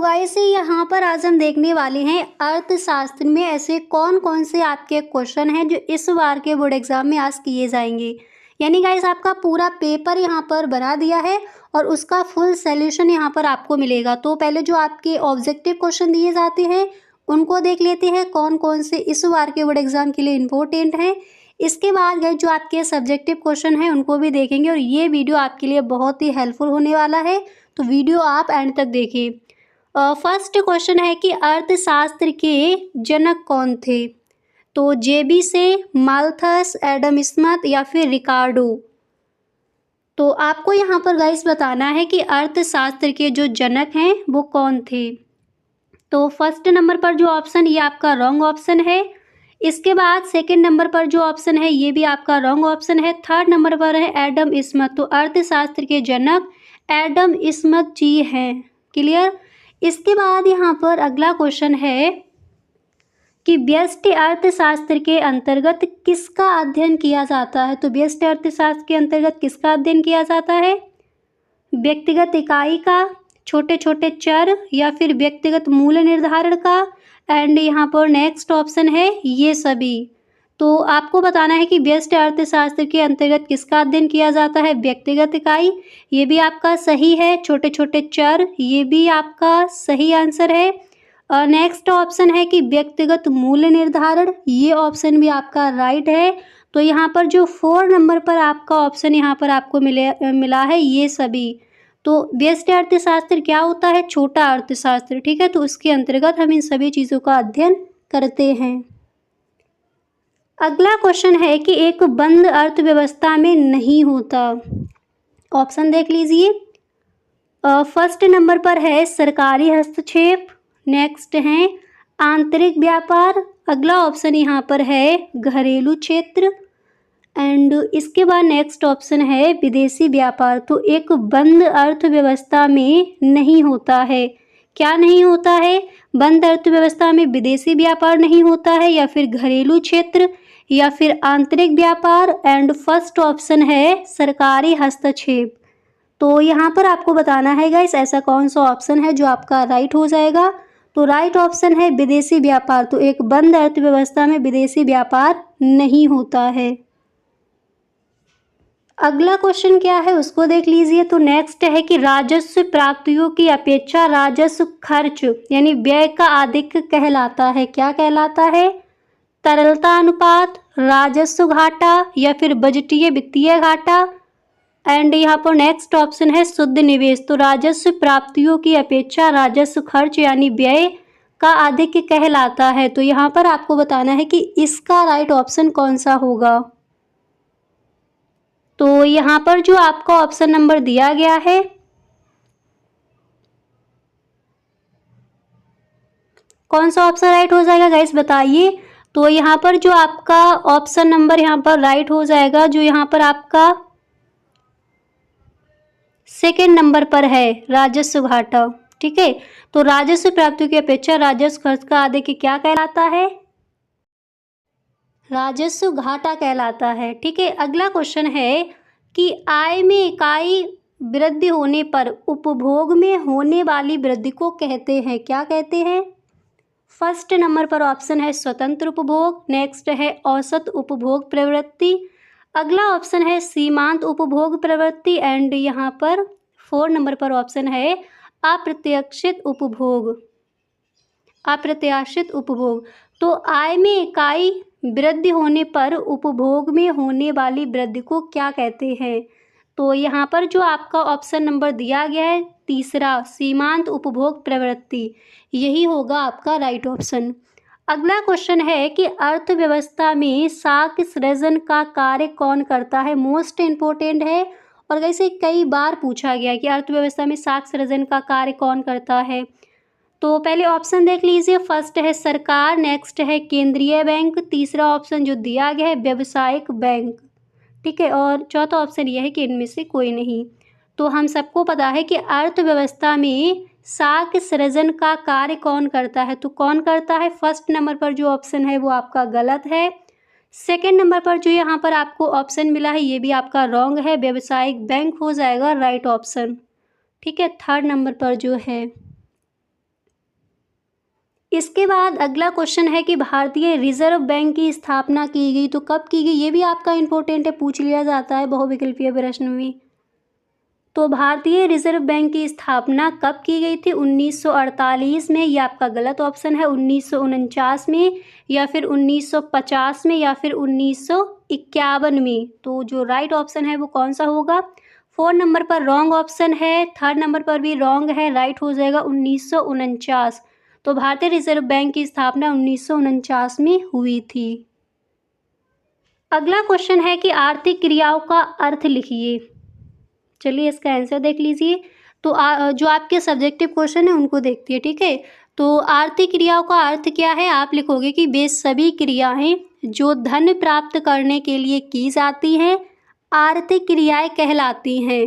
Guys यहाँ पर आज हम देखने वाले हैं अर्थशास्त्र में ऐसे कौन कौन से आपके क्वेश्चन हैं जो इस बार के बोर्ड एग्जाम में आज किए जाएंगे। यानी गाइस आपका पूरा पेपर यहाँ पर बना दिया है और उसका फुल सॉल्यूशन यहाँ पर आपको मिलेगा। तो पहले जो आपके ऑब्जेक्टिव क्वेश्चन दिए जाते हैं उनको देख लेते हैं कौन कौन से इस बार के बोर्ड एग्जाम के लिए इम्पोर्टेंट हैं। इसके बाद गाइस जो आपके सब्जेक्टिव क्वेश्चन हैं उनको भी देखेंगे और ये वीडियो आपके लिए बहुत ही हेल्पफुल होने वाला है, तो वीडियो आप एंड तक देखिए। फर्स्ट क्वेश्चन है कि अर्थशास्त्र के जनक कौन थे। तो जेबी से, माल्थस, एडम स्मिथ या फिर रिकार्डो। तो आपको यहाँ पर गाइस बताना है कि अर्थशास्त्र के जो जनक हैं वो कौन थे। तो फर्स्ट नंबर पर जो ऑप्शन ये आपका रॉन्ग ऑप्शन है। इसके बाद सेकंड नंबर पर जो ऑप्शन है ये भी आपका रॉन्ग ऑप्शन है। थर्ड नंबर पर है एडम स्मिथ। तो अर्थशास्त्र के जनक एडम स्मिथ जी हैं। क्लियर। इसके बाद यहाँ पर अगला क्वेश्चन है कि व्यष्टि अर्थशास्त्र के अंतर्गत किसका अध्ययन किया जाता है। तो व्यष्टि अर्थशास्त्र के अंतर्गत किसका अध्ययन किया जाता है। व्यक्तिगत इकाई का, छोटे छोटे चर या फिर व्यक्तिगत मूल्य निर्धारण का। एंड यहाँ पर नेक्स्ट ऑप्शन है ये सभी। तो आपको बताना है कि व्यष्टि अर्थशास्त्र के अंतर्गत किसका अध्ययन किया जाता है। व्यक्तिगत इकाई, ये भी आपका सही है। छोटे छोटे चर, ये भी आपका सही आंसर है। और नेक्स्ट ऑप्शन है कि व्यक्तिगत मूल्य निर्धारण, ये ऑप्शन भी आपका राइट है। तो यहाँ पर जो 4 नंबर पर आपका ऑप्शन यहाँ पर आपको मिला है ये सभी। तो व्यष्टि अर्थशास्त्र क्या होता है, छोटा अर्थशास्त्र, ठीक है। तो उसके अंतर्गत हम इन सभी चीज़ों का अध्ययन करते हैं। अगला क्वेश्चन है कि एक बंद अर्थव्यवस्था में नहीं होता। ऑप्शन देख लीजिए। फर्स्ट नंबर पर है सरकारी हस्तक्षेप, नेक्स्ट है आंतरिक व्यापार, अगला ऑप्शन यहाँ पर है घरेलू क्षेत्र, एंड इसके बाद नेक्स्ट ऑप्शन है विदेशी व्यापार। तो एक बंद अर्थव्यवस्था में नहीं होता है। क्या नहीं होता है, बंद अर्थव्यवस्था में विदेशी व्यापार नहीं होता है या फिर घरेलू क्षेत्र या फिर आंतरिक व्यापार, एंड फर्स्ट ऑप्शन है सरकारी हस्तक्षेप। तो यहाँ पर आपको बताना है गाइस ऐसा कौन सा ऑप्शन है जो आपका राइट हो जाएगा। तो राइट ऑप्शन है विदेशी व्यापार। तो एक बंद अर्थव्यवस्था में विदेशी व्यापार नहीं होता है। अगला क्वेश्चन क्या है उसको देख लीजिए। तो नेक्स्ट है कि राजस्व प्राप्तियों की अपेक्षा राजस्व खर्च यानी व्यय का अधिक कहलाता है। क्या कहलाता है, तरलता अनुपात, राजस्व घाटा या फिर बजटीय वित्तीय घाटा। एंड यहाँ पर नेक्स्ट ऑप्शन है शुद्ध निवेश। तो राजस्व प्राप्तियों की अपेक्षा राजस्व खर्च यानी व्यय का अधिक कहलाता है। तो यहाँ पर आपको बताना है कि इसका राइट ऑप्शन कौन सा होगा। तो यहाँ पर जो आपका ऑप्शन नंबर दिया गया है कौन सा ऑप्शन राइट हो जाएगा गाइस बताइए। तो यहाँ पर जो आपका ऑप्शन नंबर यहाँ पर राइट हो जाएगा जो यहाँ पर आपका सेकेंड नंबर पर है राजस्व घाटा, ठीक है। तो राजस्व प्राप्तियों की अपेक्षा राजस्व खर्च का अधिक क्या कहलाता है, राजस्व घाटा कहलाता है, ठीक है। अगला क्वेश्चन है कि आय में इकाई वृद्धि होने पर उपभोग में होने वाली वृद्धि को कहते हैं। क्या कहते हैं। फर्स्ट नंबर पर ऑप्शन है स्वतंत्र उपभोग, नेक्स्ट है औसत उपभोग प्रवृत्ति, अगला ऑप्शन है सीमांत उपभोग प्रवृत्ति, एंड यहाँ पर 4 नंबर पर ऑप्शन है अप्रत्याशित उपभोग, अप्रत्याशित उपभोग। तो आय में इकाई वृद्धि होने पर उपभोग में होने वाली वृद्धि को क्या कहते हैं। तो यहाँ पर जो आपका ऑप्शन नंबर दिया गया है तीसरा सीमांत उपभोग प्रवृत्ति, यही होगा आपका राइट ऑप्शन। अगला क्वेश्चन है कि अर्थव्यवस्था में साख सृजन का कार्य कौन करता है। मोस्ट इम्पोर्टेंट है और वैसे कई बार पूछा गया कि अर्थव्यवस्था में साख सृजन का कार्य कौन करता है। तो पहले ऑप्शन देख लीजिए। फर्स्ट है सरकार, नेक्स्ट है केंद्रीय बैंक, तीसरा ऑप्शन जो दिया गया है व्यावसायिक बैंक, ठीक है, और चौथा ऑप्शन यह है कि इनमें से कोई नहीं। तो हम सबको पता है कि अर्थव्यवस्था में साख सृजन का कार्य कौन करता है। तो कौन करता है, फर्स्ट नंबर पर जो ऑप्शन है वो आपका गलत है। सेकंड नंबर पर जो यहाँ पर आपको ऑप्शन मिला है ये भी आपका रॉन्ग है, व्यावसायिक बैंक हो जाएगा राइट ऑप्शन, ठीक है। थर्ड नंबर पर जो है इसके बाद अगला क्वेश्चन है कि भारतीय रिजर्व बैंक की स्थापना की गई, तो कब की गई, ये भी आपका इंपॉर्टेंट है, पूछ लिया जाता है बहुविकल्पीय प्रश्न में। तो भारतीय रिजर्व बैंक की स्थापना कब की गई थी? 1948 में, ये आपका गलत ऑप्शन है। 1949 में, या फिर 1950 में, या फिर 1951 में। तो जो राइट ऑप्शन है वो कौन सा होगा? 4 नंबर पर रॉन्ग ऑप्शन है, 3rd नंबर पर भी रॉन्ग है, राइट हो जाएगा 1949। तो भारतीय रिजर्व बैंक की स्थापना 1949 में हुई थी। अगला क्वेश्चन है कि आर्थिक क्रियाओं का अर्थ लिखिए। चलिए इसका आंसर देख लीजिए। तो जो आपके सब्जेक्टिव क्वेश्चन है उनको देखती है, ठीक है। तो आर्थिक क्रियाओं का अर्थ क्या है? आप लिखोगे कि वे सभी क्रियाएं जो धन प्राप्त करने के लिए की जाती हैं आर्थिक क्रियाएं कहलाती हैं।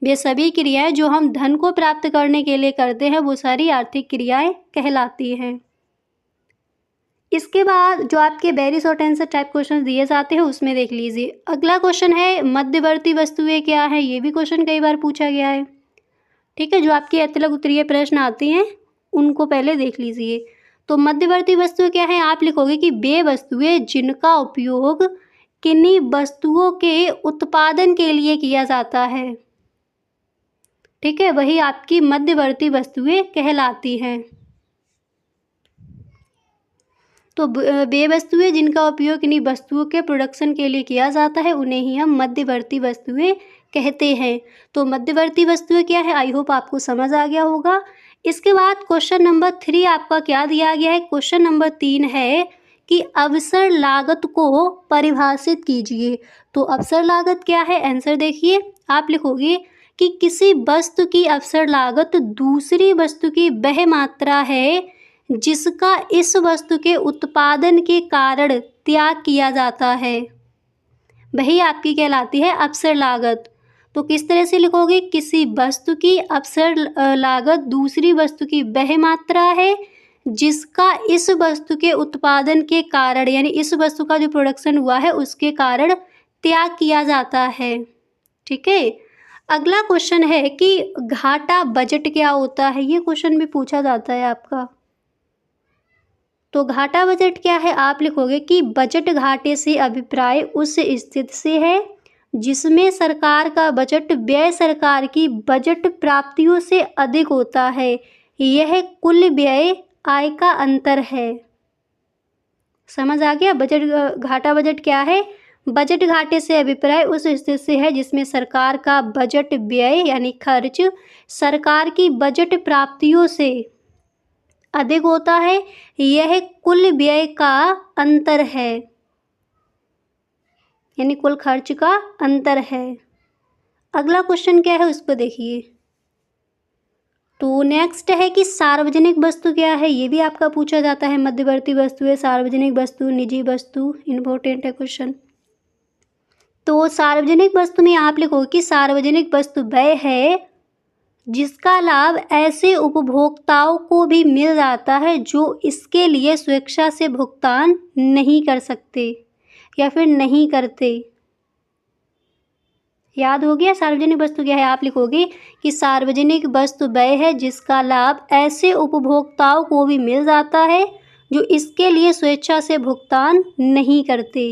वे सभी क्रियाएं जो हम धन को प्राप्त करने के लिए करते हैं वो सारी आर्थिक क्रियाएं कहलाती हैं। इसके बाद जो आपके very short answer type question दिए जाते हैं उसमें देख लीजिए। अगला क्वेश्चन है मध्यवर्ती वस्तुएं क्या है? ये भी क्वेश्चन कई बार पूछा गया है, ठीक है। जो आपके अतिलक उत्तरीय प्रश्न आते हैं उनको पहले देख लीजिए। तो मध्यवर्ती वस्तुएं क्या है? आप लिखोगे कि वे वस्तुएं जिनका उपयोग किन्हीं वस्तुओं के उत्पादन के लिए किया जाता है, ठीक है, वही आपकी मध्यवर्ती वस्तुएं कहलाती हैं। तो वे वस्तुएं जिनका उपयोग किन्हीं वस्तुओं के प्रोडक्शन के लिए किया जाता है उन्हें ही हम मध्यवर्ती वस्तुएं कहते हैं। तो मध्यवर्ती वस्तुएं क्या है? आई होप आपको समझ आ गया होगा। इसके बाद क्वेश्चन नंबर 3 आपका क्या दिया गया है? क्वेश्चन नंबर 3 है कि अवसर लागत को परिभाषित कीजिए। तो अवसर लागत क्या है? आंसर देखिए। आप लिखोगे कि किसी वस्तु की अवसर लागत दूसरी वस्तु की वह मात्रा है जिसका इस वस्तु के उत्पादन के कारण त्याग किया जाता है, वही आपकी कहलाती है अवसर लागत। तो किस तरह से लिखोगे? किसी वस्तु की अवसर लागत दूसरी वस्तु की वह मात्रा है जिसका इस वस्तु के उत्पादन के कारण, यानी इस वस्तु का जो प्रोडक्शन हुआ है उसके कारण त्याग किया जाता है, ठीक है। अगला क्वेश्चन है कि घाटा बजट क्या होता है? ये क्वेश्चन भी पूछा जाता है आपका। तो घाटा बजट क्या है? आप लिखोगे कि बजट घाटे से अभिप्राय उस स्थिति से है जिसमें सरकार का बजट व्यय सरकार की बजट प्राप्तियों से अधिक होता है। यह कुल व्यय आय का अंतर है। समझ आ गया? बजट घाटा बजट क्या है? बजट घाटे से अभिप्राय उस स्थिति से है जिसमें सरकार का बजट व्यय यानी खर्च सरकार की बजट प्राप्तियों से अधिक होता है। यह कुल व्यय का अंतर है, यानी कुल खर्च का अंतर है। अगला क्वेश्चन क्या है उसको देखिए। तो नेक्स्ट है कि सार्वजनिक वस्तु क्या है? ये भी आपका पूछा जाता है। मध्यवर्ती वस्तुएं, सार्वजनिक वस्तु, निजी वस्तु, इंपॉर्टेंट है क्वेश्चन। तो सार्वजनिक वस्तु में आप लिखो कि सार्वजनिक वस्तु वह है जिसका लाभ ऐसे उपभोक्ताओं को भी मिल जाता है जो इसके लिए स्वेच्छा से भुगतान नहीं कर सकते या फिर नहीं करते। याद हो गया? सार्वजनिक वस्तु क्या है? आप लिखोगे कि सार्वजनिक वस्तु वह है जिसका लाभ ऐसे उपभोक्ताओं को भी मिल जाता है जो इसके लिए स्वेच्छा से भुगतान नहीं करते।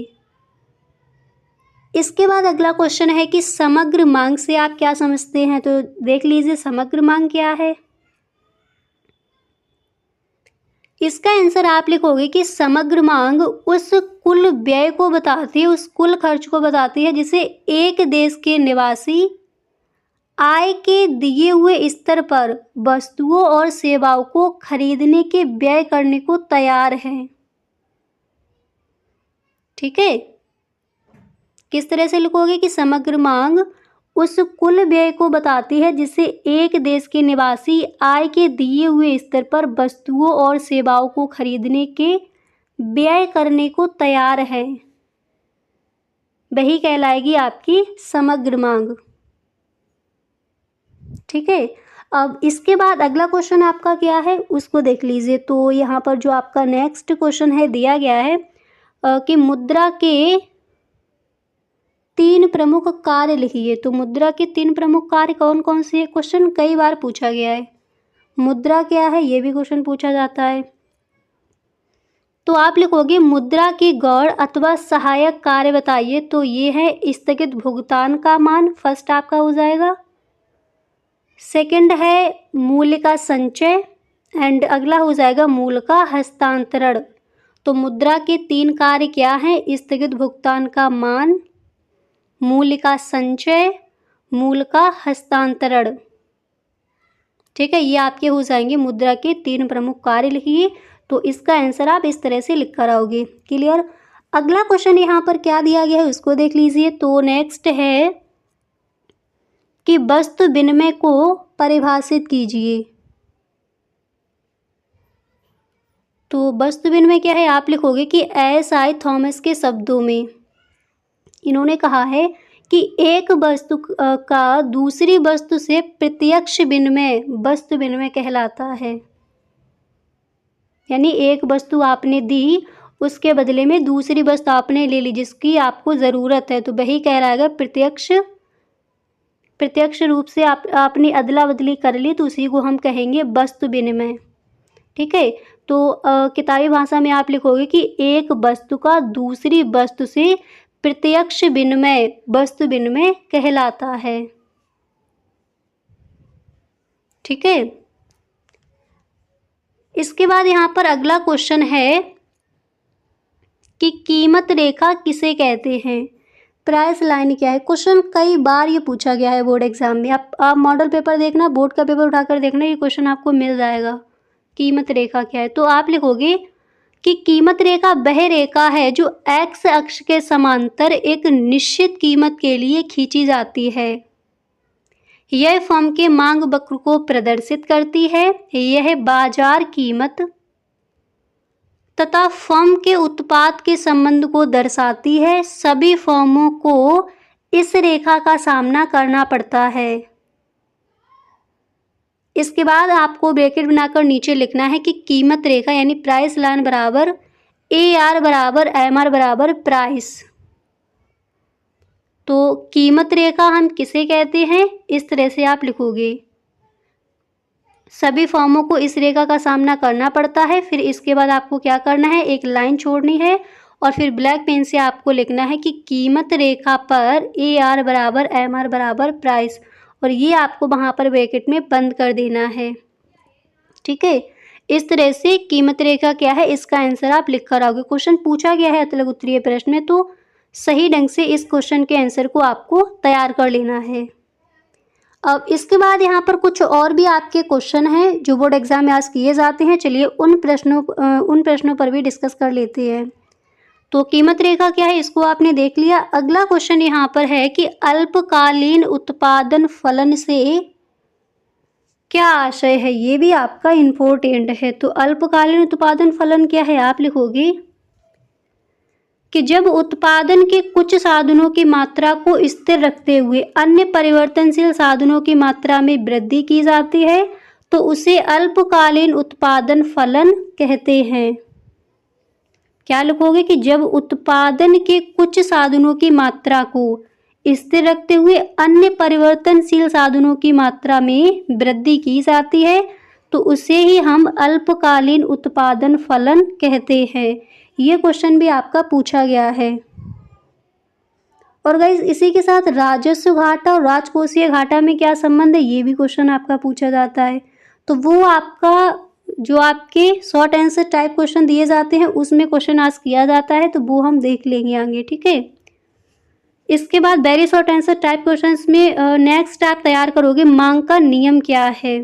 इसके बाद अगला क्वेश्चन है कि समग्र मांग से आप क्या समझते हैं? तो देख लीजिए समग्र मांग क्या है। इसका आंसर आप लिखोगे कि समग्र मांग उस कुल व्यय को बताती है, उस कुल खर्च को बताती है जिसे एक देश के निवासी आय के दिए हुए स्तर पर वस्तुओं और सेवाओं को खरीदने के व्यय करने को तैयार हैं, ठीक है। किस तरह से लिखोगे कि समग्र मांग उस कुल व्यय को बताती है जिसे एक देश के निवासी आय के दिए हुए स्तर पर वस्तुओं और सेवाओं को खरीदने के व्यय करने को तैयार है, वही कहलाएगी आपकी समग्र मांग, ठीक है। अब इसके बाद अगला क्वेश्चन आपका क्या है उसको देख लीजिए। तो यहाँ पर जो आपका नेक्स्ट क्वेश्चन है दिया गया है कि मुद्रा के 3 प्रमुख कार्य लिखिए। तो मुद्रा के 3 प्रमुख कार्य कौन कौन से? क्वेश्चन कई बार पूछा गया है। मुद्रा क्या है ये भी क्वेश्चन पूछा जाता है। तो आप लिखोगे मुद्रा की गौण अथवा सहायक कार्य बताइए। तो ये है स्थगित भुगतान का मान, फर्स्ट आपका हो जाएगा। सेकंड है मूल्य का संचय एंड अगला हो जाएगा मूल्य का हस्तांतरण। तो मुद्रा के 3 कार्य क्या हैं? स्थगित भुगतान का मान, मूल्य का संचय, मूल्य का हस्तांतरण। ठीक है, ये आपके हो जाएंगे मुद्रा के 3 प्रमुख कार्य लिखिए। तो इसका आंसर आप इस तरह से लिख कर आओगे। क्लियर। अगला क्वेश्चन यहाँ पर क्या दिया गया है उसको देख लीजिए। तो नेक्स्ट है कि वस्तु विनिमय को परिभाषित कीजिए। तो वस्तु विनिमय क्या है? आप लिखोगे कि एस.आई. थॉमस के शब्दों में इन्होंने कहा है कि एक वस्तु का दूसरी वस्तु से प्रत्यक्ष विनिमय वस्तु विनिमय कहलाता है। यानी एक वस्तु आपने दी, उसके बदले में दूसरी वस्तु आपने ले ली जिसकी आपको ज़रूरत है, तो वही कहलाएगा प्रत्यक्ष रूप से आपने अदला बदली कर ली, तो उसी को हम कहेंगे वस्तु विनिमय। ठीक है, तो किताबी भाषा में आप लिखोगे कि एक वस्तु का दूसरी वस्तु से प्रत्यक्ष विनिमय वस्तु विनिमय कहलाता है। ठीक है, इसके बाद यहाँ पर अगला क्वेश्चन है कि कीमत रेखा किसे कहते हैं? प्राइस लाइन क्या है? क्वेश्चन कई बार ये पूछा गया है बोर्ड एग्जाम में। आप मॉडल पेपर देखना, बोर्ड का पेपर उठाकर देखना, ये क्वेश्चन आपको मिल जाएगा। कीमत रेखा क्या है? तो आप लिखोगे कि कीमत रेखा वह रेखा है जो एक्स अक्ष के समांतर एक निश्चित कीमत के लिए खींची जाती है। यह फर्म के मांग वक्र को प्रदर्शित करती है। यह बाजार कीमत तथा फर्म के उत्पाद के संबंध को दर्शाती है। सभी फर्मों को इस रेखा का सामना करना पड़ता है। इसके बाद आपको ब्रैकेट बनाकर नीचे लिखना है कि कीमत रेखा यानी प्राइस लाइन बराबर AR बराबर MR बराबर प्राइस। तो कीमत रेखा हम किसे कहते हैं? इस तरह से आप लिखोगे, सभी फर्मों को इस रेखा का सामना करना पड़ता है। फिर इसके बाद आपको क्या करना है, एक लाइन छोड़नी है और फिर ब्लैक पेन से आपको लिखना है कि कीमत रेखा पर AR बराबर MR बराबर प्राइस, और ये आपको वहाँ पर ब्रैकेट में बंद कर देना है। ठीक है, इस तरह से कीमत रेखा क्या है इसका आंसर आप लिख कर आओगे। क्वेश्चन पूछा गया है अतलग उत्तरीय प्रश्न में, तो सही ढंग से इस क्वेश्चन के आंसर को आपको तैयार कर लेना है। अब इसके बाद यहाँ पर कुछ और भी आपके क्वेश्चन हैं जो बोर्ड एग्जाम में आज किए जाते हैं। चलिए उन प्रश्नों पर भी डिस्कस कर लेते हैं। तो कीमत रेखा क्या है इसको आपने देख लिया। अगला क्वेश्चन यहाँ पर है कि अल्पकालीन उत्पादन फलन से क्या आशय है? ये भी आपका इम्पोर्टेंट है। तो अल्पकालीन उत्पादन फलन क्या है? आप लिखोगे कि जब उत्पादन के कुछ साधनों की मात्रा को स्थिर रखते हुए अन्य परिवर्तनशील साधनों की मात्रा में वृद्धि की जाती है तो उसे अल्पकालीन उत्पादन फलन कहते हैं। क्या लिखोगे कि जब उत्पादन के कुछ साधनों की मात्रा को स्थिर रखते हुए अन्य परिवर्तनशील साधनों की मात्रा में वृद्धि की जाती है तो उसे ही हम अल्पकालीन उत्पादन फलन कहते हैं। ये क्वेश्चन भी आपका पूछा गया है। और गाइस इसी के साथ राजस्व घाटा और राजकोषीय घाटा में क्या संबंध है, ये भी क्वेश्चन आपका पूछा जाता है। तो वो आपका जो आपके शॉर्ट आंसर टाइप क्वेश्चन दिए जाते हैं उसमें क्वेश्चन आज किया जाता है, तो वो हम देख लेंगे आगे। ठीक है, इसके बाद very short answer type questions में नेक्स्ट आप तैयार करोगे मांग का नियम क्या है।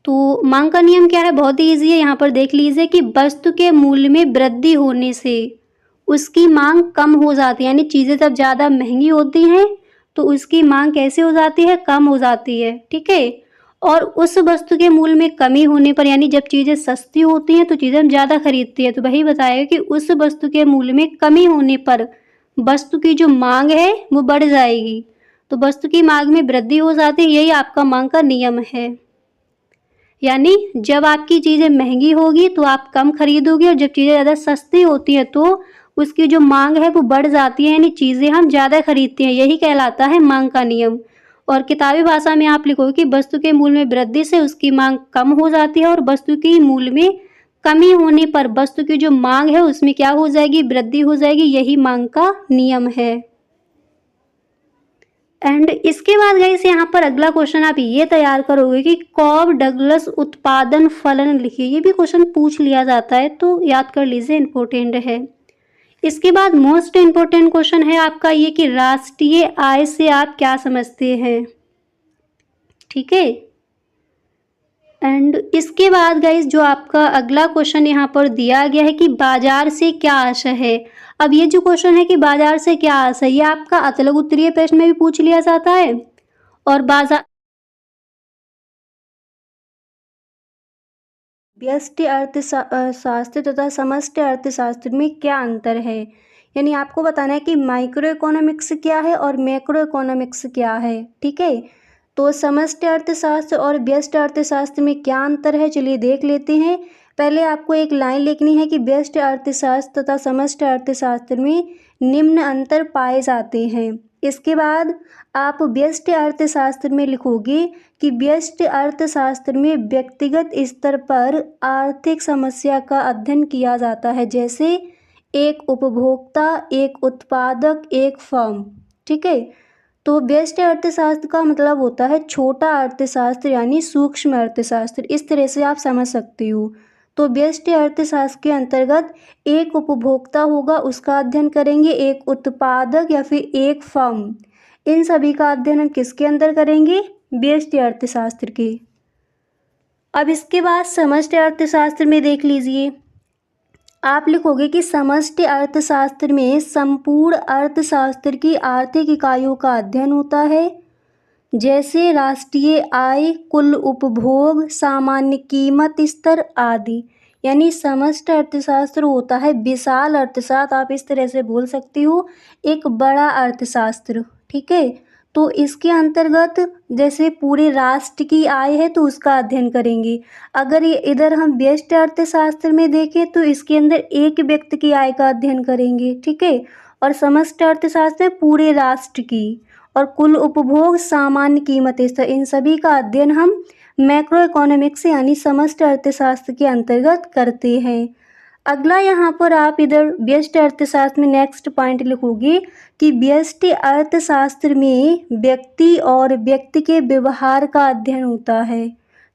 तो मांग का नियम क्या है, बहुत ही ईजी है। यहाँ पर देख लीजिए कि वस्तु के मूल्य में वृद्धि होने से उसकी मांग कम हो जाती है। यानी चीज़ें जब ज़्यादा महंगी होती हैं तो उसकी मांग कैसे हो जाती है, कम हो जाती है। ठीक है, और उस वस्तु के मूल्य में कमी होने पर यानी जब चीज़ें सस्ती होती हैं तो चीज़ें हम ज़्यादा खरीदती हैं। तो वही बताएगा कि उस वस्तु के मूल्य में कमी होने पर वस्तु की जो मांग है वो बढ़ जाएगी। तो वस्तु की मांग में वृद्धि हो जाती है, यही आपका मांग का नियम है। यानी जब आपकी चीज़ें महंगी होगी तो आप कम खरीदोगे और जब चीज़ें ज़्यादा सस्ती होती है तो उसकी जो मांग है वो बढ़ जाती है, यानी चीज़ें हम ज़्यादा खरीदते हैं। यही कहलाता है मांग का नियम। और किताबी भाषा में आप लिखोगे कि वस्तु के मूल्य में वृद्धि से उसकी मांग कम हो जाती है और वस्तु की मूल्य में कमी होने पर वस्तु की जो मांग है उसमें क्या हो जाएगी, वृद्धि हो जाएगी। यही मांग का नियम है। एंड इसके बाद गाइस यहाँ पर अगला क्वेश्चन आप ये तैयार करोगे कि कॉब डगलस उत्पादन फलन लिखिए। ये भी क्वेश्चन पूछ लिया जाता है तो याद कर लीजिए, इंपॉर्टेंट है। इसके बाद मोस्ट इंपॉर्टेंट क्वेश्चन है आपका ये कि राष्ट्रीय आय से आप क्या समझते हैं, ठीक है। एंड इसके बाद गाइस जो आपका अगला क्वेश्चन यहाँ पर दिया गया है कि बाजार से क्या आशय है। अब ये जो क्वेश्चन है कि बाजार से क्या आशय, ये आपका अतलग उत्तरीय प्रश्न में भी पूछ लिया जाता है। और बाजार व्यष्टि अर्थशास्त्र तथा समष्टि अर्थशास्त्र में क्या अंतर है, यानी आपको बताना है कि माइक्रो इकोनॉमिक्स क्या है और मैक्रो इकोनॉमिक्स क्या है, ठीक है। तो समष्टि अर्थशास्त्र और व्यष्टि अर्थशास्त्र में क्या अंतर है, चलिए देख लेते हैं। पहले आपको एक लाइन लिखनी है कि व्यष्टि अर्थशास्त्र तथा समष्टि अर्थशास्त्र में निम्न अंतर पाए जाते हैं। इसके बाद आप व्यष्टि अर्थशास्त्र में लिखोगे कि व्यष्टि अर्थशास्त्र में व्यक्तिगत स्तर पर आर्थिक समस्या का अध्ययन किया जाता है, जैसे एक उपभोक्ता, एक उत्पादक, एक फर्म, ठीक है। तो व्यष्टि अर्थशास्त्र का मतलब होता है छोटा अर्थशास्त्र यानी सूक्ष्म अर्थशास्त्र, इस तरह से आप समझ सकते हो। तो व्यष्टि अर्थशास्त्र के अंतर्गत एक उपभोक्ता होगा, उसका अध्ययन करेंगे, एक उत्पादक या फिर एक फर्म, इन सभी का अध्ययन हम किसके अंदर करेंगे, व्यष्टि अर्थशास्त्र के। अब इसके बाद समष्टि अर्थशास्त्र में देख लीजिए, आप लिखोगे कि समष्टि अर्थशास्त्र में संपूर्ण अर्थशास्त्र की आर्थिक इकाइयों का अध्ययन होता है, जैसे राष्ट्रीय आय, कुल उपभोग, सामान्य कीमत स्तर आदि। यानी समष्टि अर्थशास्त्र होता है विशाल अर्थशास्त्र, आप इस तरह से बोल सकती हो, एक बड़ा अर्थशास्त्र, ठीक है। तो इसके अंतर्गत जैसे पूरे राष्ट्र की आय है तो उसका अध्ययन करेंगे। अगर ये इधर हम व्यष्टि अर्थशास्त्र में देखें तो इसके अंदर एक व्यक्ति की आय का अध्ययन करेंगे, ठीक है। और समष्टि अर्थशास्त्र में पूरे राष्ट्र की, और कुल उपभोग, सामान्य कीमत स्तर, इन सभी का अध्ययन हम मैक्रो इकोनॉमिक्स यानी समष्टि अर्थशास्त्र के अंतर्गत करते हैं। अगला यहाँ पर आप इधर व्यष्टि अर्थशास्त्र में नेक्स्ट पॉइंट लिखोगे कि व्यष्टि अर्थशास्त्र में व्यक्ति और व्यक्ति के व्यवहार का अध्ययन होता है,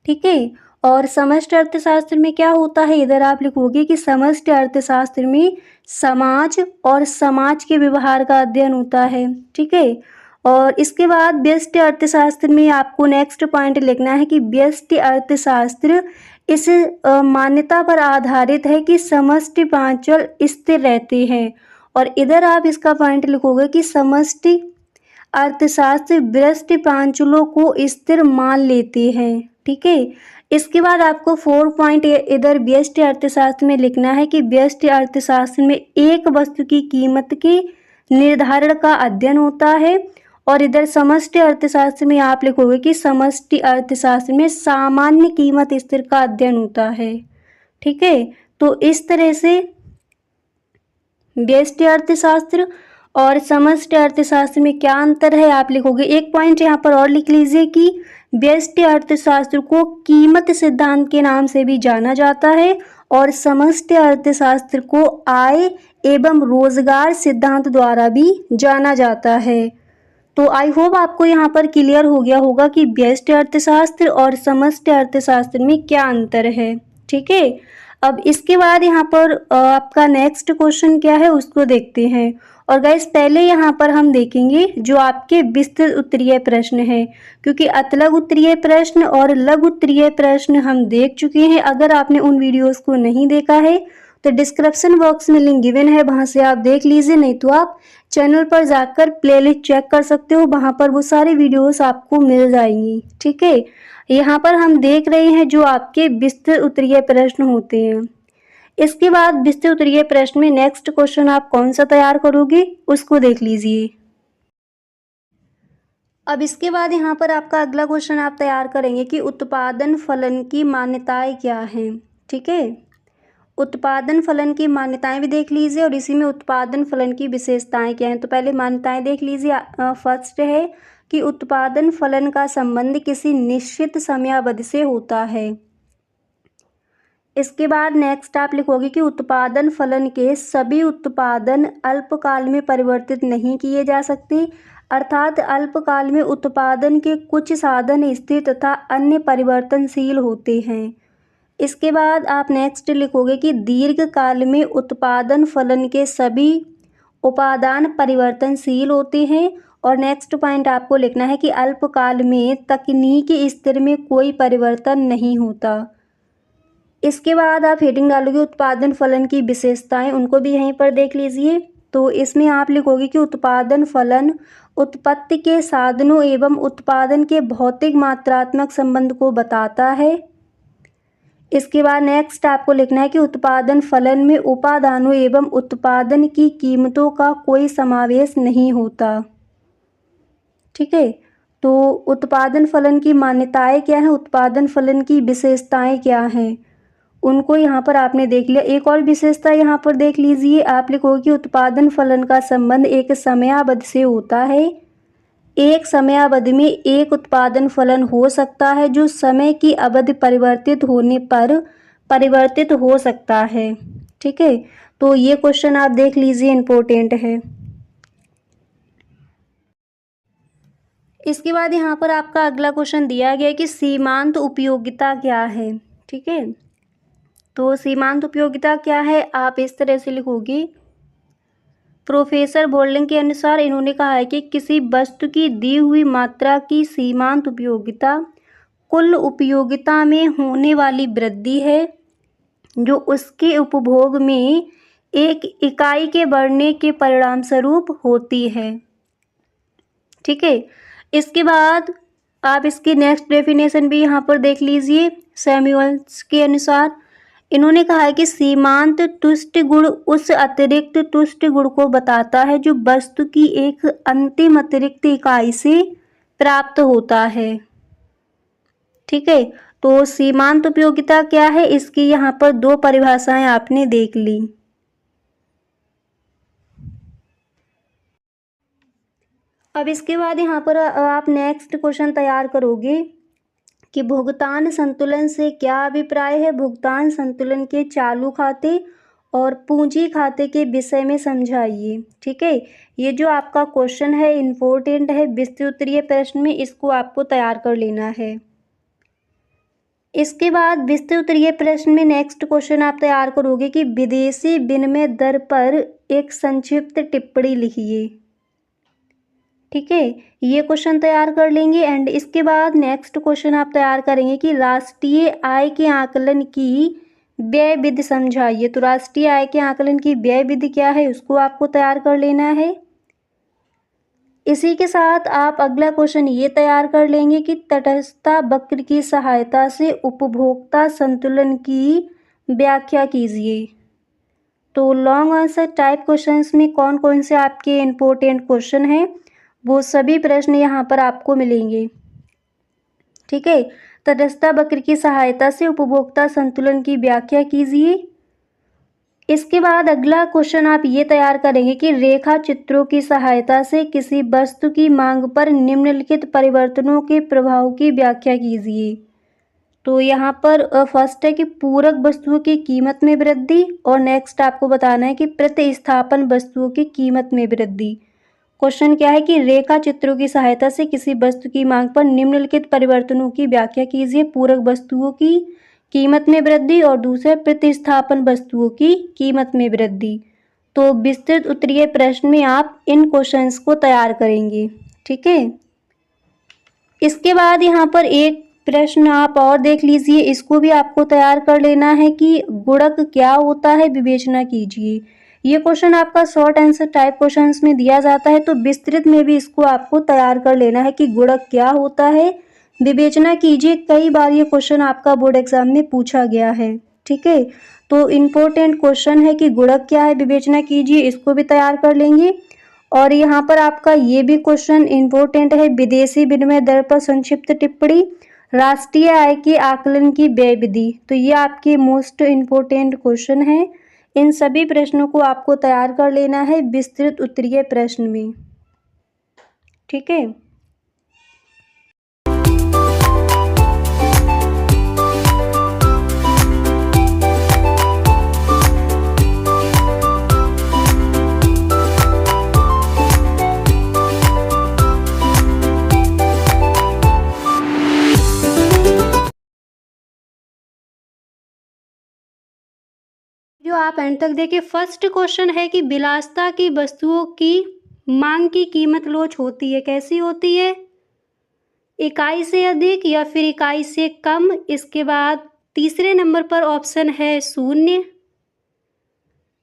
ठीक है। और समष्टि अर्थशास्त्र में क्या होता है, इधर आप लिखोगे कि समष्टि अर्थशास्त्र में समाज और समाज के व्यवहार का अध्ययन होता है, ठीक है। और इसके बाद व्यष्टि अर्थशास्त्र में आपको नेक्स्ट पॉइंट लिखना है कि व्यष्टि अर्थशास्त्र इस मान्यता पर आधारित है कि समष्टि प्रांचल स्थिर रहते हैं। और इधर आप इसका पॉइंट लिखोगे कि समष्टि अर्थशास्त्र व्यष्टि प्रांचलों को स्थिर मान लेते हैं, ठीक है। इसके बाद आपको 4 पॉइंट इधर व्यष्टि अर्थशास्त्र में लिखना है कि व्यष्टि अर्थशास्त्र में एक वस्तु की कीमत के निर्धारण का अध्ययन होता है। और इधर समष्टि अर्थशास्त्र में आप लिखोगे कि समष्टि अर्थशास्त्र में सामान्य कीमत स्तर का अध्ययन होता है, ठीक है। तो इस तरह से व्यष्टि अर्थशास्त्र और समष्टि अर्थशास्त्र में क्या अंतर है आप लिखोगे। एक पॉइंट यहाँ पर और लिख लीजिए कि व्यष्टि अर्थशास्त्र को कीमत सिद्धांत के नाम से भी जाना जाता है और समष्टि अर्थशास्त्र को आय एवं रोजगार सिद्धांत द्वारा भी जाना जाता है। तो आई होप आपको यहाँ पर क्लियर हो गया होगा कि व्यष्टि अर्थशास्त्र और समष्टि अर्थशास्त्र में क्या अंतर है, ठीक है। अब इसके बाद यहाँ पर आपका नेक्स्ट क्वेश्चन क्या है उसको देखते हैं। और गाइस पहले यहाँ पर हम देखेंगे जो आपके विस्तृत उत्तरीय प्रश्न है, क्योंकि अतलग उत्तरीय प्रश्न और लघु उत्तरीय प्रश्न हम देख चुके हैं। अगर आपने उन वीडियोस को नहीं देखा है तो डिस्क्रिप्शन बॉक्स में लिंक गिवन है, वहां से आप देख लीजिए, नहीं तो आप चैनल पर जाकर प्लेलिस्ट चेक कर सकते हो, वहां पर वो सारी वीडियोस आपको मिल जाएंगी, ठीक है। यहाँ पर हम देख रहे हैं जो आपके विस्तृत उत्तरीय प्रश्न होते हैं। इसके बाद विस्तृत उत्तरीय प्रश्न में नेक्स्ट क्वेश्चन आप कौन सा तैयार करोगे उसको देख लीजिए। अब इसके बाद यहाँ पर आपका अगला क्वेश्चन आप तैयार करेंगे कि उत्पादन फलन की मान्यताएं क्या हैं, ठीक है। उत्पादन फलन की मान्यताएं भी देख लीजिए और इसी में उत्पादन फलन की विशेषताएं क्या हैं। तो पहले मान्यताएं देख लीजिए। फर्स्ट है कि उत्पादन फलन का संबंध किसी निश्चित समयावधि से होता है। इसके बाद नेक्स्ट आप लिखोगे कि उत्पादन फलन के सभी उत्पादन अल्पकाल में परिवर्तित नहीं किए जा सकते, अर्थात अल्पकाल में उत्पादन के कुछ साधन स्थिर तथा अन्य परिवर्तनशील होते हैं। इसके बाद आप नेक्स्ट लिखोगे कि दीर्घकाल में उत्पादन फलन के सभी उपादान परिवर्तनशील होते हैं। और नेक्स्ट पॉइंट आपको लिखना है कि अल्पकाल में तकनीकी स्तर में कोई परिवर्तन नहीं होता। इसके बाद आप हेडिंग डालोगे उत्पादन फलन की विशेषताएं, उनको भी यहीं पर देख लीजिए। तो इसमें आप लिखोगे कि उत्पादन फलन उत्पत्ति के साधनों एवं उत्पादन के भौतिक मात्रात्मक संबंध को बताता है। इसके बाद नेक्स्ट आपको लिखना है कि उत्पादन फलन में उपादानों एवं उत्पादन की कीमतों का कोई समावेश नहीं होता। ठीक है, तो उत्पादन फलन की मान्यताएं क्या हैं, उत्पादन फलन की विशेषताएं क्या हैं, उनको यहाँ पर आपने देख लिया। एक और विशेषता यहाँ पर देख लीजिए, आप लिखोगे कि उत्पादन फलन का संबंध एक समयावधि से होता है। एक समयावधि में एक उत्पादन फलन हो सकता है जो समय की अवधि परिवर्तित होने पर परिवर्तित हो सकता है। ठीक है, तो ये क्वेश्चन आप देख लीजिए, इम्पोर्टेंट है। इसके बाद यहाँ पर आपका अगला क्वेश्चन दिया गया है कि सीमांत उपयोगिता क्या है। ठीक है, तो सीमांत उपयोगिता क्या है, आप इस तरह से लिखोगे। प्रोफेसर बोल्डिंग के अनुसार इन्होंने कहा है कि किसी वस्तु की दी हुई मात्रा की सीमांत उपयोगिता कुल उपयोगिता में होने वाली वृद्धि है जो उसके उपभोग में एक इकाई के बढ़ने के परिणाम स्वरूप होती है। ठीक है, इसके बाद आप इसकी नेक्स्ट डेफिनेशन भी यहाँ पर देख लीजिए। सैमुअल्स के अनुसार इन्होंने कहा है कि सीमांत तुष्ट गुण उस अतिरिक्त तुष्ट गुण को बताता है जो वस्तु की एक अंतिम अतिरिक्त इकाई से प्राप्त होता है। ठीक है, तो सीमांत उपयोगिता क्या है, इसकी यहाँ पर दो परिभाषाएं आपने देख ली। अब इसके बाद यहाँ पर आप नेक्स्ट क्वेश्चन तैयार करोगे कि भुगतान संतुलन से क्या अभिप्राय है। भुगतान संतुलन के चालू खाते और पूंजी खाते के विषय में समझाइए। ठीक है, ये जो आपका क्वेश्चन है इम्पोर्टेंट है, विस्तृत उत्तरीय प्रश्न में इसको आपको तैयार कर लेना है। इसके बाद विस्तृत उत्तरीय प्रश्न में नेक्स्ट क्वेश्चन आप तैयार करोगे कि विदेशी विनिमय दर पर एक संक्षिप्त टिप्पणी लिखिए। ठीक है, ये क्वेश्चन तैयार कर लेंगे। एंड इसके बाद नेक्स्ट क्वेश्चन आप तैयार करेंगे कि राष्ट्रीय आय के आकलन की व्यय विधि समझाइए। तो राष्ट्रीय आय के आकलन की व्यय विधि क्या है, उसको आपको तैयार कर लेना है। इसी के साथ आप अगला क्वेश्चन ये तैयार कर लेंगे कि तटस्थता वक्र की सहायता से उपभोक्ता संतुलन की व्याख्या कीजिए। तो लॉन्ग आंसर टाइप क्वेश्चंस में कौन कौन से आपके इम्पोर्टेंट क्वेश्चन हैं, वो सभी प्रश्न यहाँ पर आपको मिलेंगे। ठीक है, तटस्थता वक्र की सहायता से उपभोक्ता संतुलन की व्याख्या कीजिए। इसके बाद अगला क्वेश्चन आप ये तैयार करेंगे कि रेखा चित्रों की सहायता से किसी वस्तु की मांग पर निम्नलिखित परिवर्तनों के प्रभाव की व्याख्या कीजिए। तो यहाँ पर फर्स्ट है कि पूरक वस्तुओं की कीमत में वृद्धि, और नेक्स्ट आपको बताना है कि प्रतिस्थापन वस्तुओं की कीमत में वृद्धि। क्वेश्चन क्या है कि रेखा चित्रों की सहायता से किसी वस्तु की मांग पर निम्नलिखित परिवर्तनों की व्याख्या कीजिए। पूरक वस्तुओं की कीमत में वृद्धि और दूसरे प्रतिस्थापन वस्तुओं की कीमत में वृद्धि। तो विस्तृत उत्तरीय प्रश्न में आप इन क्वेश्चंस को तैयार करेंगे। ठीक है, इसके बाद यहाँ पर एक प्रश्न आप और देख लीजिए, इसको भी आपको तैयार कर लेना है कि गुणक क्या होता है, विवेचना कीजिए। ये क्वेश्चन आपका शॉर्ट आंसर टाइप क्वेश्चंस में दिया जाता है, तो विस्तृत में भी इसको आपको तैयार कर लेना है कि गुणक क्या होता है, विवेचना कीजिए। कई बार ये क्वेश्चन आपका बोर्ड एग्जाम में पूछा गया है। ठीक है, तो इम्पोर्टेंट क्वेश्चन है कि गुणक क्या है, विवेचना कीजिए, इसको भी तैयार कर लेंगे। और यहाँ पर आपका ये भी क्वेश्चन इम्पोर्टेंट है, विदेशी विनिमय दर पर संक्षिप्त टिप्पणी, राष्ट्रीय आय के आकलन की व्यय विधि। तो ये आपके मोस्ट इम्पोर्टेंट क्वेश्चन है। इन सभी प्रश्नों को आपको तैयार कर लेना है विस्तृत उत्तरीय प्रश्न में। ठीक है, आप एंड तक देखिए। फर्स्ट क्वेश्चन है कि विलासिता की वस्तुओं की मांग की कीमत लोच होती है, कैसी होती है? इकाई से अधिक या फिर इकाई से कम। इसके बाद तीसरे नंबर पर ऑप्शन है शून्य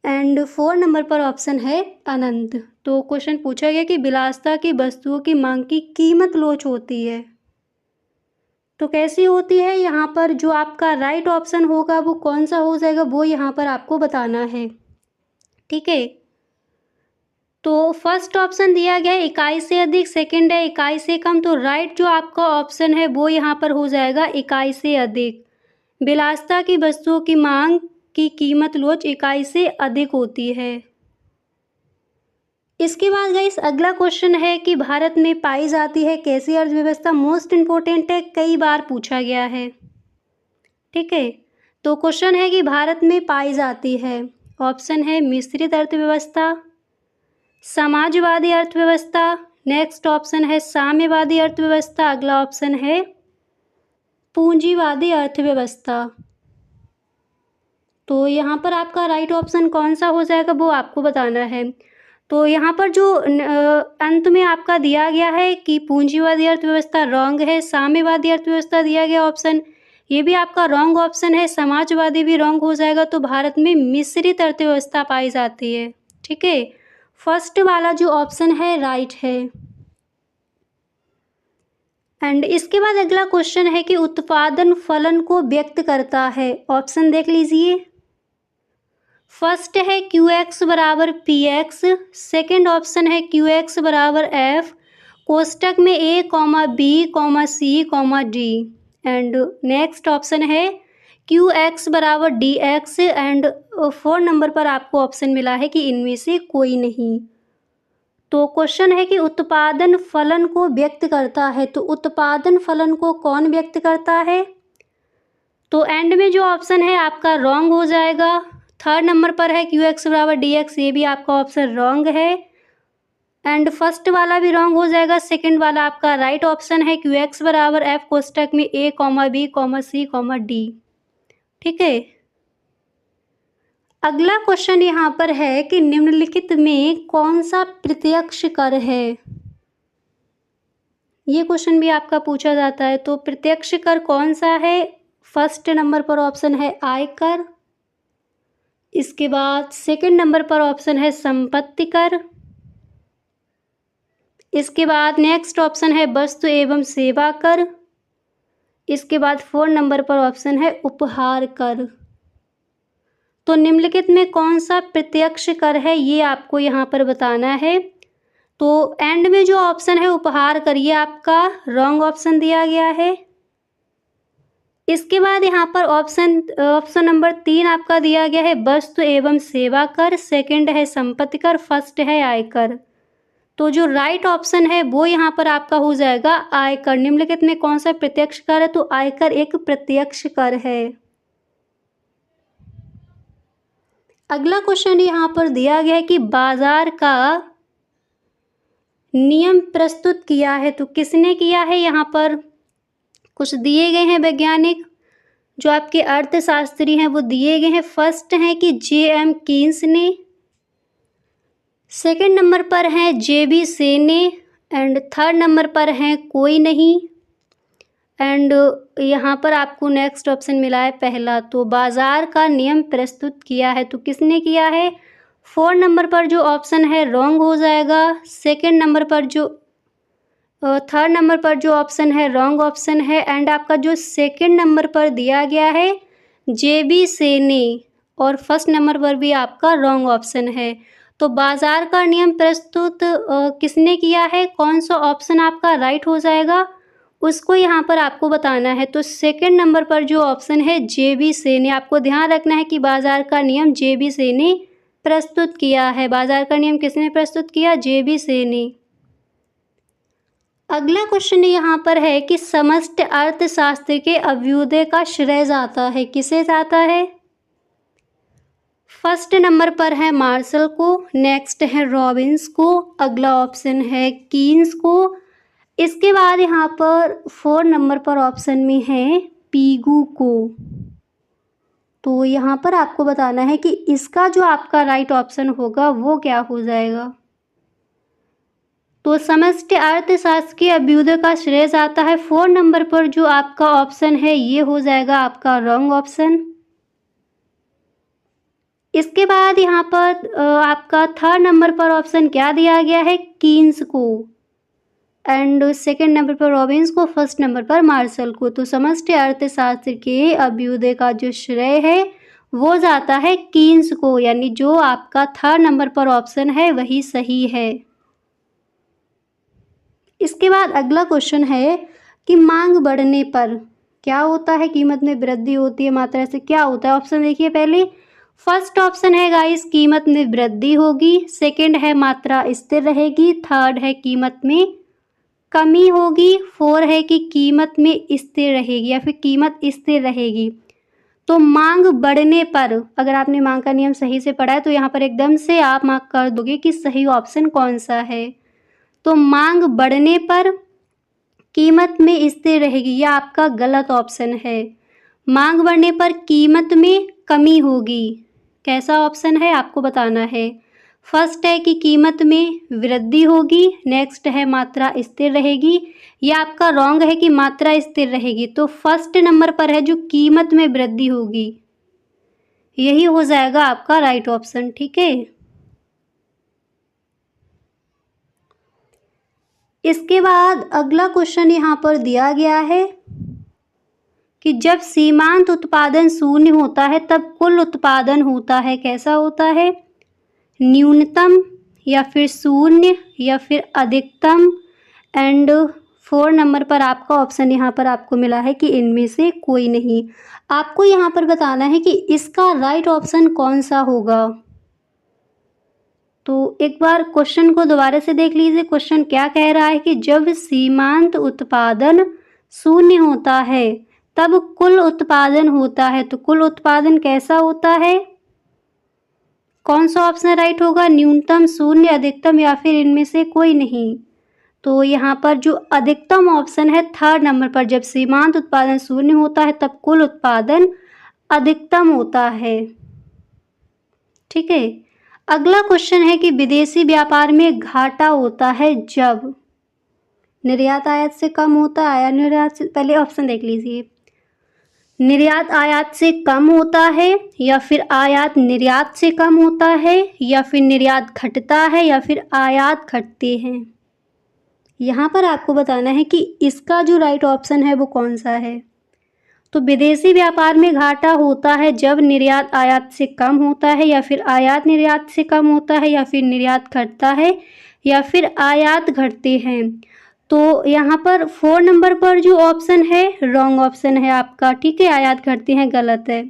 एंड 4 नंबर पर ऑप्शन है अनंत। तो क्वेश्चन पूछा गया कि विलासिता की वस्तुओं की मांग की कीमत लोच होती है, तो कैसी होती है? यहाँ पर जो आपका राइट ऑप्शन होगा वो कौन सा हो जाएगा, वो यहाँ पर आपको बताना है। ठीक है, तो फर्स्ट ऑप्शन दिया गया है इकाई से अधिक, सेकंड है इकाई से कम। तो राइट जो आपका ऑप्शन है वो यहाँ पर हो जाएगा इकाई से अधिक। विलासिता की वस्तुओं की मांग की कीमत लोच इकाई से अधिक होती है। इसके बाद गाइस अगला क्वेश्चन है कि भारत में पाई जाती है कैसी अर्थव्यवस्था? मोस्ट इम्पोर्टेंट है, कई बार पूछा गया है। ठीक है, तो क्वेश्चन है कि भारत में पाई जाती है, ऑप्शन है मिश्रित अर्थव्यवस्था, समाजवादी अर्थव्यवस्था, नेक्स्ट ऑप्शन है साम्यवादी अर्थव्यवस्था, अगला ऑप्शन है पूंजीवादी अर्थव्यवस्था। तो यहाँ पर आपका राइट ऑप्शन कौन सा हो जाएगा वो आपको बताना है। तो यहाँ पर जो अंत में आपका दिया गया है कि पूंजीवादी अर्थव्यवस्था रॉन्ग है, साम्यवादी अर्थव्यवस्था दिया गया ऑप्शन, ये भी आपका रॉन्ग ऑप्शन है, समाजवादी भी रॉन्ग हो जाएगा। तो भारत में मिश्रित अर्थव्यवस्था पाई जाती है। ठीक है, फर्स्ट वाला जो ऑप्शन है राइट है। एंड इसके बाद अगला क्वेश्चन है कि उत्पादन फलन को व्यक्त करता है, ऑप्शन देख लीजिए। फर्स्ट है क्यू एक्स बराबर पी एक्स, सेकेंड ऑप्शन है क्यू एक्स बराबर एफ, कोष्टक में a comma b comma c comma d, and next option है क्यू एक्स बराबर डी एक्स, एंड 4 नंबर पर आपको ऑप्शन मिला है कि इनमें से कोई नहीं। तो क्वेश्चन है कि उत्पादन फलन को व्यक्त करता है, तो उत्पादन फलन को कौन व्यक्त करता है? तो एंड में जो ऑप्शन है आपका रॉन्ग हो जाएगा। थर्ड नंबर पर है क्यू एक्स बराबर डी एक्स, ये भी आपका ऑप्शन रॉन्ग है, एंड फर्स्ट वाला भी रॉन्ग हो जाएगा। सेकंड वाला आपका राइट ऑप्शन है क्यू एक्स बराबर एफ कोष्टक में a comma b comma c comma D. ठीक है, अगला क्वेश्चन यहाँ पर है कि निम्नलिखित में कौन सा प्रत्यक्ष कर है? ये क्वेश्चन भी आपका पूछा जाता है। तो प्रत्यक्ष कर कौन सा है? फर्स्ट नंबर पर ऑप्शन है आयकर, इसके बाद सेकंड नंबर पर ऑप्शन है संपत्ति कर, इसके बाद नेक्स्ट ऑप्शन है वस्तु एवं सेवा कर, इसके बाद 4 नंबर पर ऑप्शन है उपहार कर। तो निम्नलिखित में कौन सा प्रत्यक्ष कर है ये आपको यहाँ पर बताना है। तो एंड में जो ऑप्शन है उपहार कर, ये आपका रॉन्ग ऑप्शन दिया गया है। इसके बाद यहाँ पर ऑप्शन नंबर 3 आपका दिया गया है वस्तु एवं सेवा कर, सेकंड है संपत्ति कर, फर्स्ट है आयकर। तो जो राइट ऑप्शन है वो यहाँ पर आपका हो जाएगा आयकर। निम्नलिखित में कौन सा प्रत्यक्ष कर है? तो आयकर एक प्रत्यक्ष कर है। अगला क्वेश्चन यहाँ पर दिया गया है कि बाजार का नियम प्रस्तुत किया है, तो किसने किया है? यहाँ पर कुछ दिए गए हैं वैज्ञानिक जो आपके अर्थशास्त्री हैं वो दिए गए हैं। फर्स्ट है कि जे.एम. कीन्स ने, सेकंड नंबर पर है जे.बी. से ने, एंड थर्ड नंबर पर है कोई नहीं, एंड यहाँ पर आपको नेक्स्ट ऑप्शन मिला है पहला। तो बाजार का नियम प्रस्तुत किया है, तो किसने किया है? 4 नंबर पर जो ऑप्शन है रॉन्ग हो जाएगा। सेकंड नंबर पर जो थर्ड नंबर पर जो ऑप्शन है रॉन्ग ऑप्शन है, एंड आपका जो सेकंड नंबर पर दिया गया है जे.बी. से ने, और फर्स्ट नंबर पर भी आपका रॉन्ग ऑप्शन है। तो बाजार का नियम प्रस्तुत किसने किया है? कौन सा ऑप्शन आपका राइट हो जाएगा उसको यहाँ पर आपको बताना है। तो सेकंड नंबर पर जो ऑप्शन है जे.बी. से ने, आपको ध्यान रखना है कि बाजार का नियम जे.बी. से ने प्रस्तुत किया है। बाजार का नियम किसने प्रस्तुत किया? जे.बी. से ने। अगला क्वेश्चन यहाँ पर है कि समष्टि अर्थशास्त्र के अभ्युदय का श्रेय जाता है, किसे जाता है? फर्स्ट नंबर पर है मार्शल को, नेक्स्ट है रॉबिन्स को, अगला ऑप्शन है कीन्स को, इसके बाद यहाँ पर 4 नंबर पर ऑप्शन में है पीगू को। तो यहाँ पर आपको बताना है कि इसका जो आपका राइट ऑप्शन होगा वो क्या हो जाएगा। तो समष्टि अर्थशास्त्र के अभ्युदय का श्रेय जाता है 4 नंबर पर जो आपका ऑप्शन है ये हो जाएगा आपका रॉन्ग ऑप्शन। इसके बाद यहाँ पर आपका 3rd नंबर पर ऑप्शन क्या दिया गया है, कीन्स को, एंड 2nd नंबर पर रॉबिन्स को, 1st नंबर पर मार्शल को। तो समष्टि अर्थशास्त्र के अभ्युदय का जो श्रेय है वो जाता है कीन्स को, यानी जो आपका 3rd नंबर पर ऑप्शन है वही सही है। इसके बाद अगला क्वेश्चन है कि मांग बढ़ने पर क्या होता है, कीमत में वृद्धि होती है, मात्रा से क्या होता है। ऑप्शन देखिए, पहले फर्स्ट ऑप्शन है गाइस कीमत में वृद्धि होगी, 2nd है मात्रा स्थिर रहेगी, 3rd है कीमत में कमी होगी, 4 है कि कीमत में स्थिर रहेगी या फिर कीमत स्थिर रहेगी। तो मांग बढ़ने पर अगर आपने मांग का नियम सही से पढ़ा है तो यहाँ पर एकदम से आप मार्क कर दोगे कि सही ऑप्शन कौन सा है। तो मांग बढ़ने पर कीमत में स्थिर रहेगी, यह आपका गलत ऑप्शन है। मांग बढ़ने पर कीमत में कमी होगी, कैसा ऑप्शन है आपको बताना है। फर्स्ट है कि कीमत में वृद्धि होगी, नेक्स्ट है मात्रा स्थिर रहेगी, यह आपका रॉन्ग है कि मात्रा स्थिर रहेगी। तो फर्स्ट नंबर पर है जो कीमत में वृद्धि होगी, यही हो जाएगा आपका राइट ऑप्शन, ठीक है। इसके बाद अगला क्वेश्चन यहाँ पर दिया गया है कि जब सीमांत उत्पादन शून्य होता है तब कुल उत्पादन होता है, कैसा होता है, न्यूनतम या फिर शून्य या फिर अधिकतम। एंड 4 नंबर पर आपका ऑप्शन यहाँ पर आपको मिला है कि इनमें से कोई नहीं। आपको यहाँ पर बताना है कि इसका राइट ऑप्शन कौन सा होगा। तो एक बार क्वेश्चन को दोबारा से देख लीजिए। क्वेश्चन क्या कह रहा है कि जब सीमांत उत्पादन शून्य होता है तब कुल उत्पादन होता है। तो कुल उत्पादन कैसा होता है, कौन सा ऑप्शन राइट होगा, न्यूनतम, शून्य, अधिकतम या फिर इनमें से कोई नहीं। तो यहाँ पर जो अधिकतम ऑप्शन है 3rd नंबर पर, जब सीमांत उत्पादन शून्य होता है तब कुल उत्पादन अधिकतम होता है, ठीक है। अगला क्वेश्चन है कि विदेशी व्यापार में घाटा होता है जब निर्यात आयात से कम होता है, आयात निर्यात से, पहले ऑप्शन देख लीजिए, निर्यात आयात से कम होता है या फिर आयात निर्यात से कम होता है या फिर निर्यात घटता है या फिर आयात घटती है। यहाँ पर आपको बताना है कि इसका जो राइट ऑप्शन है वो कौन सा है। तो विदेशी व्यापार में घाटा होता है जब निर्यात आयात से कम होता है या फिर आयात निर्यात से कम होता है या फिर निर्यात घटता है या फिर आयात घटते हैं। तो यहाँ पर 4 नंबर पर जो ऑप्शन है रॉन्ग ऑप्शन है आपका, ठीक है, आयात घटते हैं गलत है।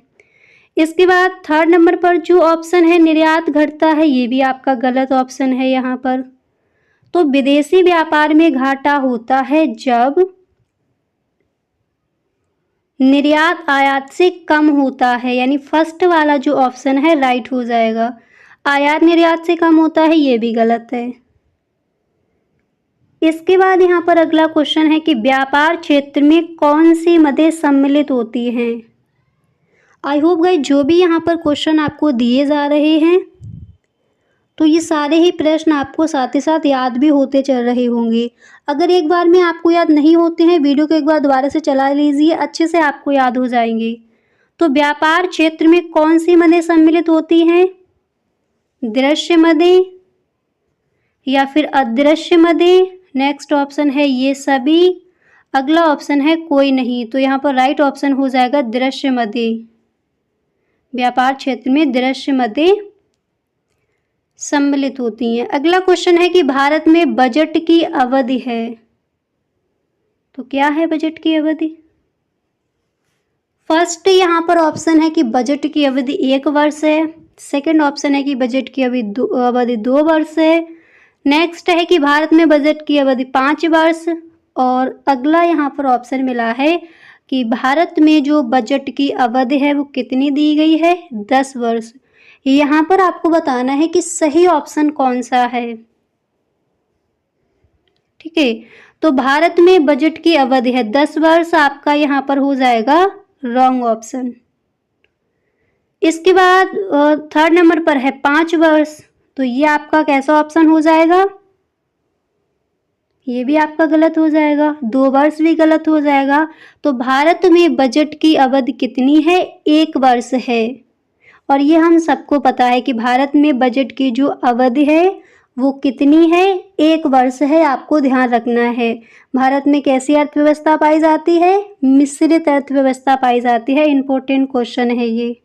इसके बाद 3rd नंबर पर जो ऑप्शन है निर्यात घटता है, ये भी आपका गलत ऑप्शन है यहाँ पर। तो विदेशी व्यापार में घाटा होता है जब निर्यात आयात से कम होता है, यानी फर्स्ट वाला जो ऑप्शन है राइट हो जाएगा। आयात निर्यात से कम होता है, ये भी गलत है। इसके बाद यहाँ पर अगला क्वेश्चन है कि व्यापार क्षेत्र में कौन सी मदें सम्मिलित होती हैं। आई होप गाइस जो भी यहाँ पर क्वेश्चन आपको दिए जा रहे हैं तो ये सारे ही प्रश्न आपको साथ ही साथ याद भी होते चल रहे होंगे। अगर एक बार में आपको याद नहीं होते हैं, वीडियो को एक बार दोबारा से चला लीजिए, अच्छे से आपको याद हो जाएंगे। तो व्यापार क्षेत्र में कौन सी मदें सम्मिलित होती हैं, दृश्य मदें या फिर अदृश्य मदें। नेक्स्ट ऑप्शन है ये सभी, अगला ऑप्शन है कोई नहीं। तो यहाँ पर राइट ऑप्शन हो जाएगा दृश्य मदें। व्यापार क्षेत्र में दृश्य मदें सम्मिलित होती हैं। अगला क्वेश्चन है कि भारत में बजट की अवधि है, तो क्या है बजट की अवधि। फर्स्ट यहाँ पर ऑप्शन है कि बजट की अवधि 1 वर्ष है, 2nd ऑप्शन है कि बजट की अवधि 2 वर्ष है, नेक्स्ट है कि भारत में बजट की अवधि 5 वर्ष, और अगला यहाँ पर ऑप्शन मिला है कि भारत में जो बजट की अवधि है वो कितनी दी गई है, 10 वर्ष। यहाँ पर आपको बताना है कि सही ऑप्शन कौन सा है, ठीक है। तो भारत में बजट की अवधि है 10 वर्ष, आपका यहाँ पर हो जाएगा रॉन्ग ऑप्शन। इसके बाद थर्ड नंबर पर है 5 वर्ष, तो ये आपका कैसा ऑप्शन हो जाएगा? ये भी आपका गलत हो जाएगा। 2 वर्ष भी गलत हो जाएगा। तो भारत में बजट की अवधि कितनी है? 1 वर्ष है। और ये हम सबको पता है कि भारत में बजट की जो अवधि है वो कितनी है? 1 वर्ष है, आपको ध्यान रखना है। भारत में कैसी अर्थव्यवस्था पाई जाती है? मिश्रित अर्थव्यवस्था पाई जाती है। इम्पोर्टेंट क्वेश्चन है ये।